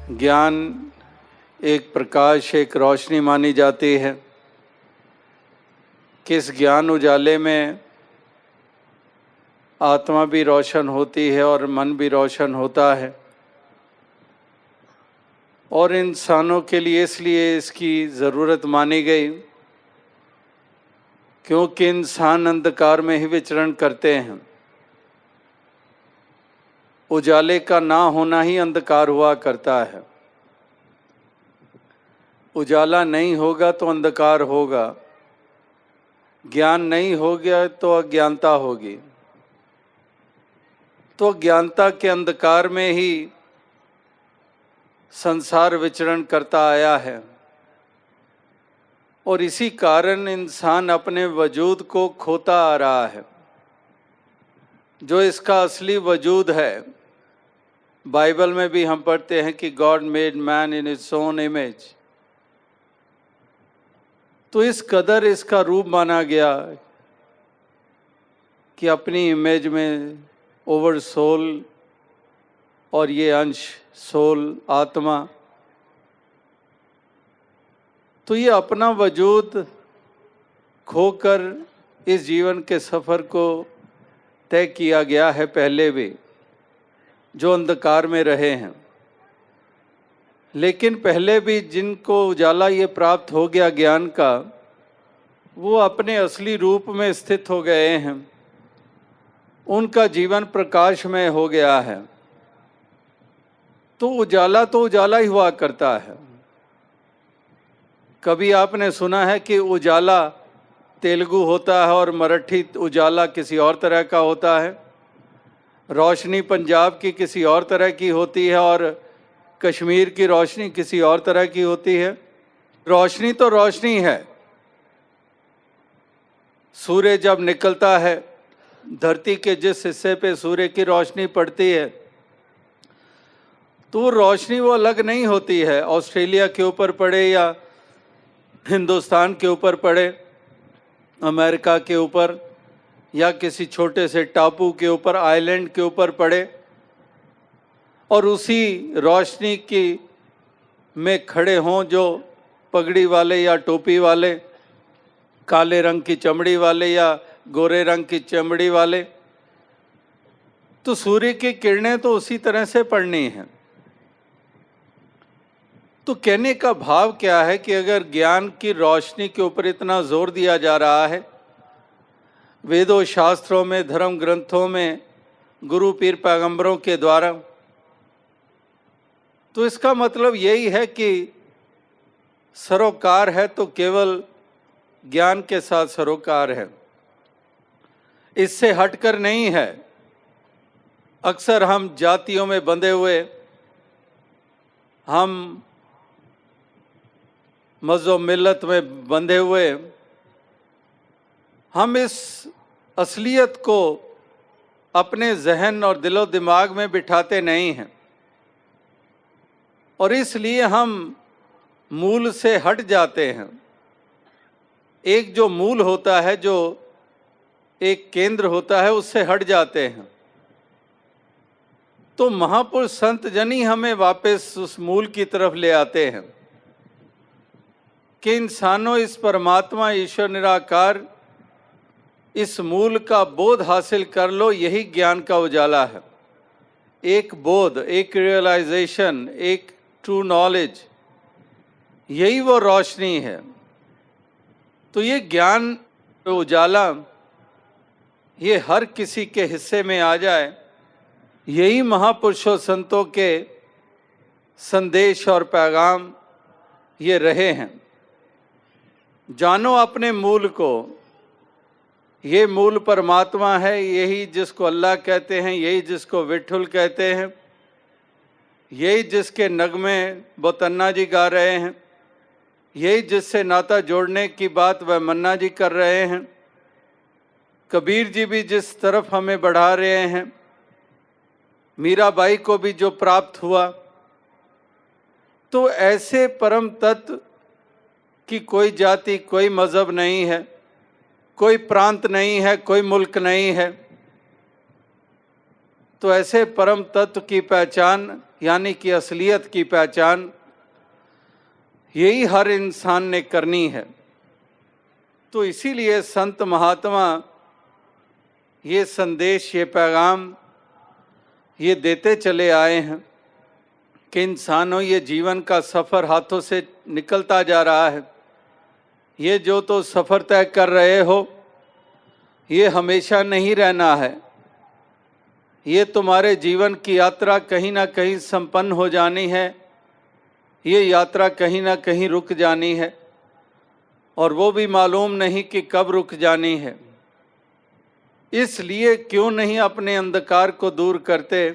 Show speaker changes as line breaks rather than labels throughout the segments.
ज्ञान एक प्रकाश, एक रोशनी मानी जाती है कि इस ज्ञान उजाले में आत्मा भी रोशन होती है और मन भी रोशन होता है। और इंसानों के लिए इसलिए इसकी ज़रूरत मानी गई क्योंकि इंसान अंधकार में ही विचरण करते हैं। उजाले का ना होना ही अंधकार हुआ करता है। उजाला नहीं होगा तो अंधकार होगा, ज्ञान नहीं हो गया तो अज्ञानता होगी। तो अज्ञानता के अंधकार में ही संसार विचरण करता आया है और इसी कारण इंसान अपने वजूद को खोता आ रहा है। जो इसका असली वजूद है, बाइबल में भी हम पढ़ते हैं कि God made man in his own image. तो इस कदर इसका रूप माना गया कि अपनी इमेज में ओवर सोल और ये अंश सोल आत्मा, तो ये अपना वजूद खोकर इस जीवन के सफ़र को तय किया गया है। पहले भी जो अंधकार में रहे हैं, लेकिन पहले भी जिनको उजाला ये प्राप्त हो गया ज्ञान का, वो अपने असली रूप में स्थित हो गए हैं। उनका जीवन प्रकाशमय हो गया है। तो उजाला ही हुआ करता है। कभी आपने सुना है कि उजाला तेलुगु होता है और मराठी उजाला किसी और तरह का होता है? रोशनी पंजाब की किसी और तरह की होती है और कश्मीर की रोशनी किसी और तरह की होती है। रोशनी तो रोशनी है। सूर्य जब निकलता है, धरती के जिस हिस्से पे सूर्य की रोशनी पड़ती है, तो रोशनी वो अलग नहीं होती है। ऑस्ट्रेलिया के ऊपर पड़े या हिंदुस्तान के ऊपर पड़े, अमेरिका के ऊपर या किसी छोटे से टापू के ऊपर, आइलैंड के ऊपर पड़े, और उसी रोशनी की में खड़े हों जो पगड़ी वाले या टोपी वाले, काले रंग की चमड़ी वाले या गोरे रंग की चमड़ी वाले, तो सूर्य की किरणें तो उसी तरह से पड़नी हैं। तो कहने का भाव क्या है कि अगर ज्ञान की रोशनी के ऊपर इतना जोर दिया जा रहा है, वेदों शास्त्रों में, धर्म ग्रंथों में, गुरु पीर पैगंबरों के द्वारा, तो इसका मतलब यही है कि सरोकार है तो केवल ज्ञान के साथ सरोकार है, इससे हटकर नहीं है। अक्सर हम जातियों में बंधे हुए, हम मज़हब मिल्लत में बंधे हुए, हम इस असलियत को अपने जहन और दिलो दिमाग में बिठाते नहीं हैं और इसलिए हम मूल से हट जाते हैं। एक जो मूल होता है, जो एक केंद्र होता है, उससे हट जाते हैं। तो महापुरुष संत जन ही हमें वापस उस मूल की तरफ ले आते हैं कि इंसानों, इस परमात्मा ईश्वर निराकार इस मूल का बोध हासिल कर लो। यही ज्ञान का उजाला है। एक बोध, एक रियलाइजेशन, एक ट्रू नॉलेज, यही वो रोशनी है। तो ये ज्ञान उजाला ये हर किसी के हिस्से में आ जाए, यही महापुरुषों संतों के संदेश और पैगाम ये रहे हैं। जानो अपने मूल को। ये मूल परमात्मा है, यही जिसको अल्लाह कहते हैं, यही जिसको विठुल कहते हैं, यही जिसके नगमे बोतन्ना जी गा रहे हैं, यही जिससे नाता जोड़ने की बात वह मन्ना जी कर रहे हैं, कबीर जी भी जिस तरफ हमें बढ़ा रहे हैं, मीराबाई को भी जो प्राप्त हुआ। तो ऐसे परम तत्व की कोई जाति, कोई मज़हब नहीं है, कोई प्रांत नहीं है, कोई मुल्क नहीं है। तो ऐसे परम तत्व की पहचान यानी कि असलियत की पहचान यही हर इंसान ने करनी है। तो इसीलिए संत महात्मा ये संदेश, ये पैगाम ये देते चले आए हैं कि इंसानों, ये जीवन का सफ़र हाथों से निकलता जा रहा है। ये जो तो सफ़र तय कर रहे हो, ये हमेशा नहीं रहना है। ये तुम्हारे जीवन की यात्रा कहीं ना कहीं संपन्न हो जानी है। ये यात्रा कहीं ना कहीं रुक जानी है, और वो भी मालूम नहीं कि कब रुक जानी है। इसलिए क्यों नहीं अपने अंधकार को दूर करते,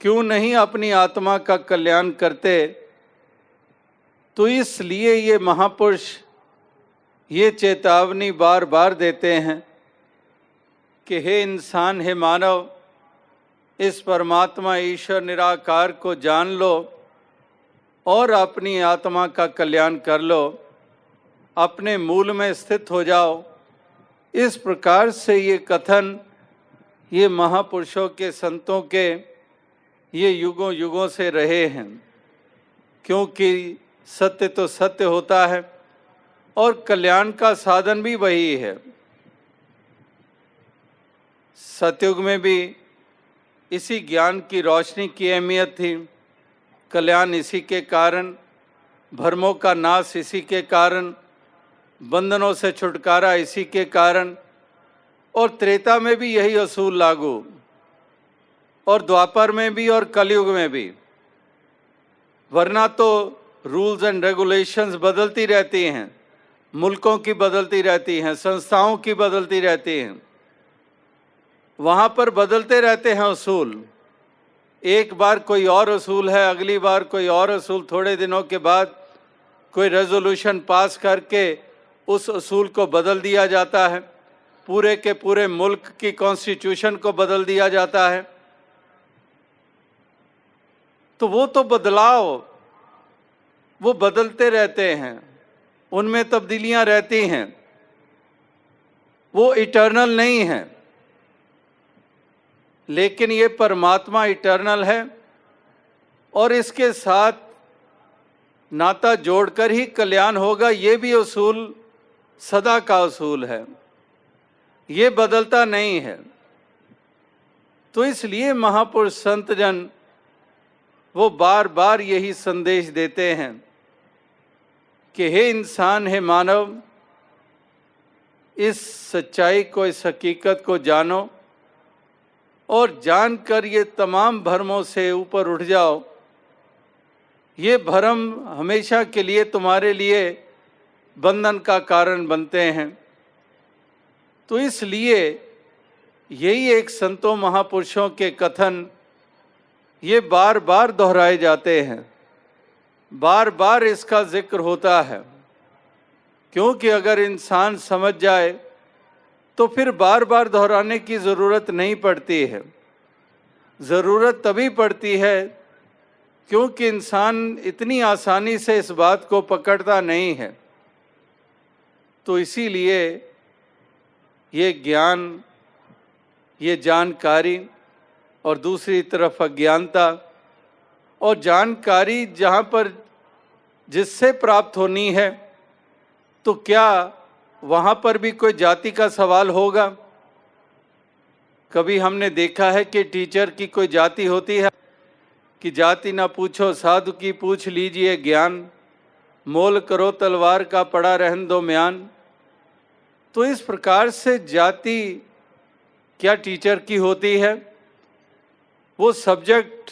क्यों नहीं अपनी आत्मा का कल्याण करते। तो इसलिए ये महापुरुष ये चेतावनी बार बार देते हैं कि हे इंसान, हे मानव, इस परमात्मा ईश्वर निराकार को जान लो और अपनी आत्मा का कल्याण कर लो, अपने मूल में स्थित हो जाओ। इस प्रकार से ये कथन ये महापुरुषों के, संतों के ये युगों युगों से रहे हैं, क्योंकि सत्य तो सत्य होता है और कल्याण का साधन भी वही है। सतयुग में भी इसी ज्ञान की रोशनी की अहमियत थी। कल्याण इसी के कारण, भ्रमों का नाश इसी के कारण, बंधनों से छुटकारा इसी के कारण, और त्रेता में भी यही असूल लागू, और द्वापर में भी और कलयुग में भी। वरना तो रूल्स एंड रेगुलेशंस बदलती रहती हैं, मुल्कों की बदलती रहती हैं, संस्थाओं की बदलती रहती हैं, वहाँ पर बदलते रहते हैं असूल। एक बार कोई और असूल है, अगली बार कोई और असूल, थोड़े दिनों के बाद कोई रेजोल्यूशन पास करके उस असूल को बदल दिया जाता है, पूरे के पूरे मुल्क की कॉन्स्टिट्यूशन को बदल दिया जाता है। तो वो तो बदलाव वो बदलते रहते हैं, उनमें तब्दीलियां रहती हैं, वो इटर्नल नहीं है। लेकिन ये परमात्मा इटर्नल है, और इसके साथ नाता जोड़कर ही कल्याण होगा। ये भी असूल सदा का असूल है, ये बदलता नहीं है। तो इसलिए महापुरुष संत जन वो बार बार यही संदेश देते हैं कि हे इंसान, हे मानव, इस सच्चाई को, इस हकीकत को जानो, और जानकर ये तमाम भ्रमों से ऊपर उठ जाओ। ये भ्रम हमेशा के लिए तुम्हारे लिए बंधन का कारण बनते हैं। तो इसलिए यही एक संतों महापुरुषों के कथन ये बार बार दोहराए जाते हैं, बार बार इसका जिक्र होता है, क्योंकि अगर इंसान समझ जाए तो फिर बार बार दोहराने की ज़रूरत नहीं पड़ती है। ज़रूरत तभी पड़ती है क्योंकि इंसान इतनी आसानी से इस बात को पकड़ता नहीं है। तो इसीलिए ये ज्ञान, ये जानकारी, और दूसरी तरफ अज्ञानता। और जानकारी जहाँ पर जिससे प्राप्त होनी है, तो क्या वहाँ पर भी कोई जाति का सवाल होगा? कभी हमने देखा है कि टीचर की कोई जाति होती है कि जाति ना पूछो साधु की पूछ लीजिए ज्ञान, मोल करो तलवार का पड़ा रहन दो म्यान। तो इस प्रकार से जाति क्या टीचर की होती है? वो सब्जेक्ट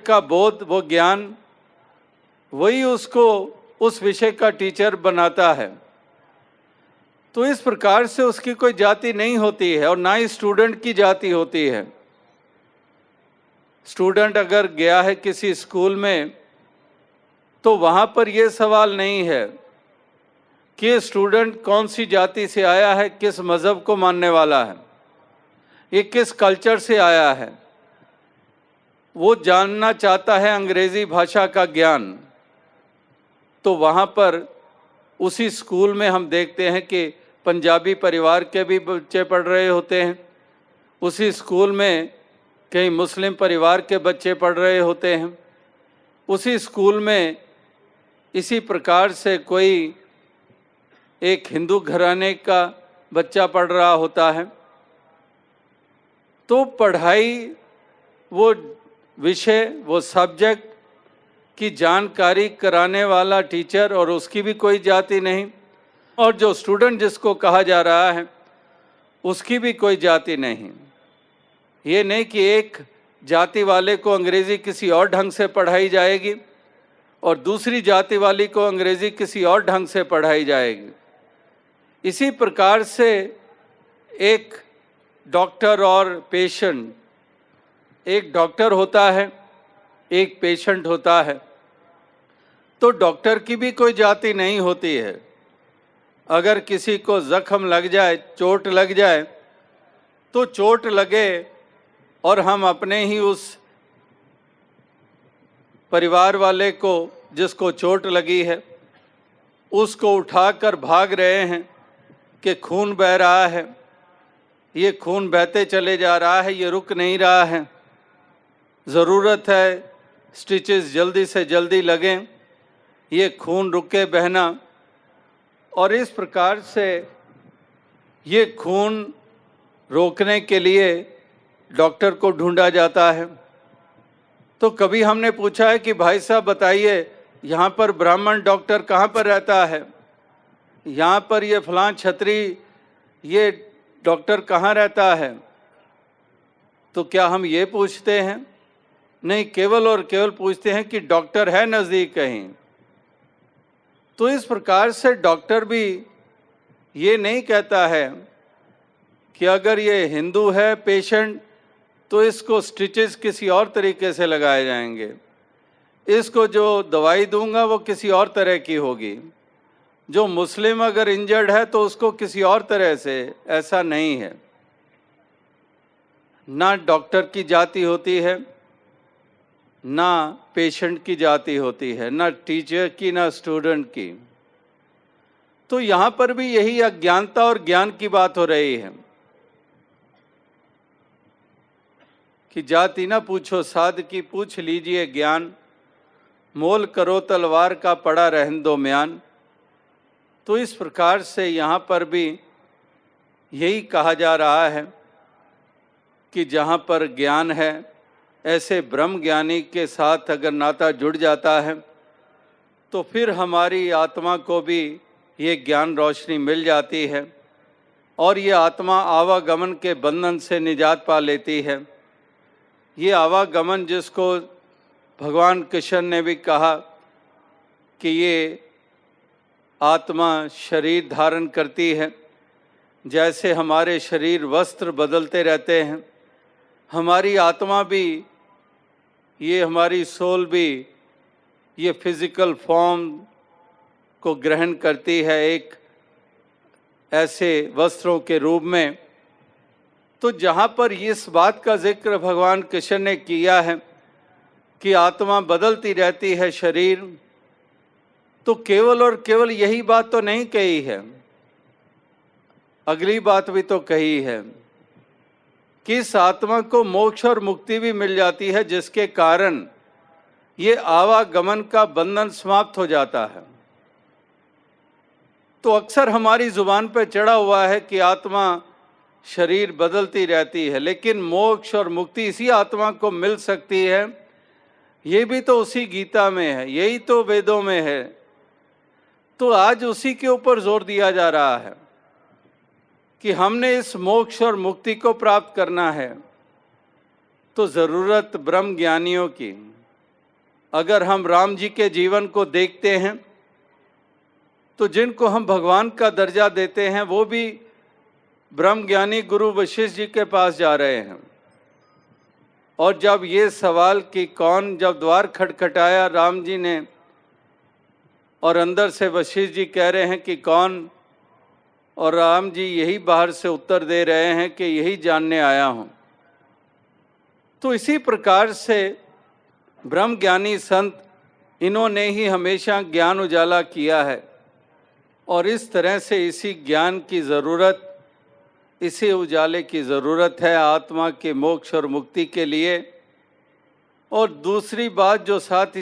का बोध, वो ज्ञान, वही उसको उस विषय का टीचर बनाता है। तो इस प्रकार से उसकी कोई जाति नहीं होती है, और ना ही स्टूडेंट की जाति होती है। स्टूडेंट अगर गया है किसी स्कूल में, तो वहाँ पर यह सवाल नहीं है कि स्टूडेंट कौन सी जाति से आया है, किस मज़हब को मानने वाला है, ये किस कल्चर से आया है। वो जानना चाहता है अंग्रेज़ी भाषा का ज्ञान। तो वहाँ पर उसी स्कूल में हम देखते हैं कि पंजाबी परिवार के भी बच्चे पढ़ रहे होते हैं, उसी स्कूल में कहीं मुस्लिम परिवार के बच्चे पढ़ रहे होते हैं, उसी स्कूल में इसी प्रकार से कोई एक हिंदू घराने का बच्चा पढ़ रहा होता है। तो पढ़ाई, वो विषय, वो सब्जेक्ट की जानकारी कराने वाला टीचर और उसकी भी कोई जाति नहीं, और जो स्टूडेंट जिसको कहा जा रहा है उसकी भी कोई जाति नहीं। ये नहीं कि एक जाति वाले को अंग्रेज़ी किसी और ढंग से पढ़ाई जाएगी और दूसरी जाति वाली को अंग्रेज़ी किसी और ढंग से पढ़ाई जाएगी। इसी प्रकार से एक डॉक्टर और पेशेंट, एक डॉक्टर होता है, एक पेशेंट होता है, तो डॉक्टर की भी कोई जाति नहीं होती है। अगर किसी को जख्म लग जाए, चोट लग जाए, तो चोट लगे और हम अपने ही उस परिवार वाले को जिसको चोट लगी है उसको उठाकर भाग रहे हैं कि खून बह रहा है, ये खून बहते चले जा रहा है, ये रुक नहीं रहा है, ज़रूरत है स्टिचेस जल्दी से जल्दी लगें, ये खून रुके बहना। और इस प्रकार से ये खून रोकने के लिए डॉक्टर को ढूंढा जाता है। तो कभी हमने पूछा है कि भाई साहब बताइए, यहाँ पर ब्राह्मण डॉक्टर कहाँ पर रहता है, यहाँ पर ये फलां छतरी ये डॉक्टर कहाँ रहता है? तो क्या हम ये पूछते हैं? नहीं, केवल और केवल पूछते हैं कि डॉक्टर है नज़दीक कहीं। तो इस प्रकार से डॉक्टर भी ये नहीं कहता है कि अगर ये हिंदू है पेशेंट तो इसको स्टिचेस किसी और तरीके से लगाए जाएंगे, इसको जो दवाई दूंगा वो किसी और तरह की होगी, जो मुस्लिम अगर इंजर्ड है तो उसको किसी और तरह से। ऐसा नहीं है। ना डॉक्टर की जाति होती है, ना पेशेंट की जाति होती है, ना टीचर की, ना स्टूडेंट की। तो यहाँ पर भी यही अज्ञानता और ज्ञान की बात हो रही है कि जाति ना पूछो साध की, पूछ लीजिए ज्ञान, मोल करो तलवार का पड़ा रहन दो म्यान। तो इस प्रकार से यहाँ पर भी यही कहा जा रहा है कि जहाँ पर ज्ञान है, ऐसे ब्रह्म ज्ञानी के साथ अगर नाता जुड़ जाता है तो फिर हमारी आत्मा को भी ये ज्ञान रोशनी मिल जाती है और ये आत्मा आवागमन के बंधन से निजात पा लेती है। ये आवागमन जिसको भगवान कृष्ण ने भी कहा कि ये आत्मा शरीर धारण करती है, जैसे हमारे शरीर वस्त्र बदलते रहते हैं, हमारी आत्मा भी, ये हमारी सोल भी ये फिजिकल फॉर्म को ग्रहण करती है एक ऐसे वस्त्रों के रूप में। तो जहाँ पर इस बात का जिक्र भगवान कृष्ण ने किया है कि आत्मा बदलती रहती है शरीर, तो केवल और केवल यही बात तो नहीं कही है, अगली बात भी तो कही है कि इस आत्मा को मोक्ष और मुक्ति भी मिल जाती है, जिसके कारण ये आवागमन का बंधन समाप्त हो जाता है। तो अक्सर हमारी जुबान पर चढ़ा हुआ है कि आत्मा शरीर बदलती रहती है, लेकिन मोक्ष और मुक्ति इसी आत्मा को मिल सकती है। ये भी तो उसी गीता में है, यही तो वेदों में है। तो आज उसी के ऊपर जोर दिया जा रहा है कि हमने इस मोक्ष और मुक्ति को प्राप्त करना है तो ज़रूरत ब्रह्म ज्ञानियों की। अगर हम राम जी के जीवन को देखते हैं तो जिनको हम भगवान का दर्जा देते हैं वो भी ब्रह्म ज्ञानी गुरु वशिष्ठ जी के पास जा रहे हैं। और जब ये सवाल कि कौन, जब द्वार खटखटाया राम जी ने और अंदर से वशिष्ठ जी कह रहे हैं कि कौन, और राम जी यही बाहर से उत्तर दे रहे हैं कि यही जानने आया हूँ। तो इसी प्रकार से ब्रह्म ज्ञानी संत, इन्होंने ही हमेशा ज्ञान उजाला किया है और इस तरह से इसी ज्ञान की ज़रूरत इसी उजाले की ज़रूरत है आत्मा के मोक्ष और मुक्ति के लिए। और दूसरी बात जो साथ